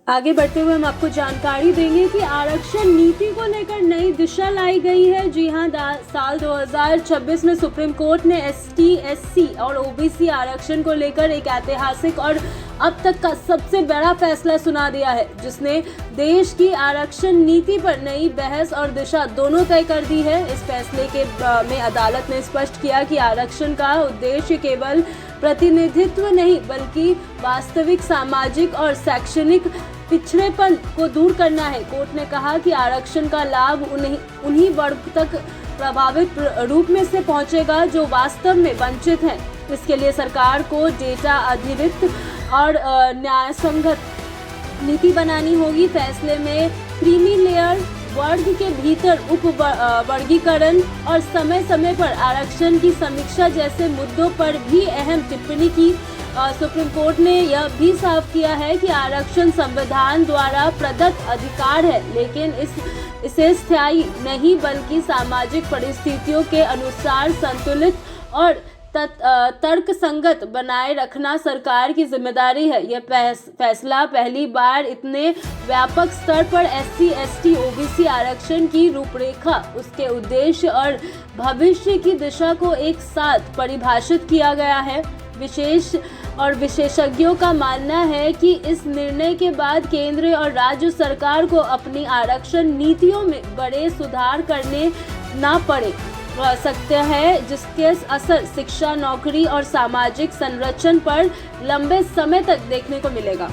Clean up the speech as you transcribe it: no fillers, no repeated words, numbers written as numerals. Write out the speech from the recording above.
आगे बढ़ते हुए हम आपको जानकारी देंगे कि आरक्षण नीति को लेकर नई दिशा लाई गई है। जी हां, साल 2026 में सुप्रीम कोर्ट ने एसटी, एससी और ओबीसी आरक्षण को लेकर एक ऐतिहासिक और अब तक का सबसे बड़ा फैसला सुना दिया है, जिसने देश की आरक्षण नीति पर नई बहस और दिशा दोनों तय कर दी है। इस फैसले में अदालत ने स्पष्ट किया कि आरक्षण का उद्देश्य केवल प्रतिनिधित्व नहीं, बल्कि वास्तविक सामाजिक और शैक्षणिक पिछड़ेपन को दूर करना है। कोर्ट ने कहा कि आरक्षण का लाभ उन्हीं वर्ग तक प्रभावित रूप में से पहुंचेगा जो वास्तव में वंचित हैं। इसके लिए सरकार को डेटा आधारित और न्यायसंगत नीति बनानी होगी। फैसले में क्रीमी लेयर, वर्ग के भीतर उप वर्गीकरण और समय समय पर आरक्षण की समीक्षा जैसे मुद्दों पर भी अहम टिप्पणी की। सुप्रीम कोर्ट ने यह भी साफ किया है कि आरक्षण संविधान द्वारा प्रदत्त अधिकार है, लेकिन इसे स्थायी नहीं बल्कि सामाजिक परिस्थितियों के अनुसार संतुलित और तर्क संगत बनाए रखना सरकार की जिम्मेदारी है। यह फैसला पहली बार इतने व्यापक स्तर पर एससी, एसटी, ओबीसी आरक्षण की रूपरेखा, उसके उद्देश्य और भविष्य की दिशा को एक साथ परिभाषित किया गया है। विशेषज्ञों का मानना है कि इस निर्णय के बाद केंद्र और राज्य सरकार को अपनी आरक्षण नीतियों में बड़े सुधार करने ना पड़े सकते हैं, जिसके असर शिक्षा, नौकरी और सामाजिक संरक्षण पर लंबे समय तक देखने को मिलेगा।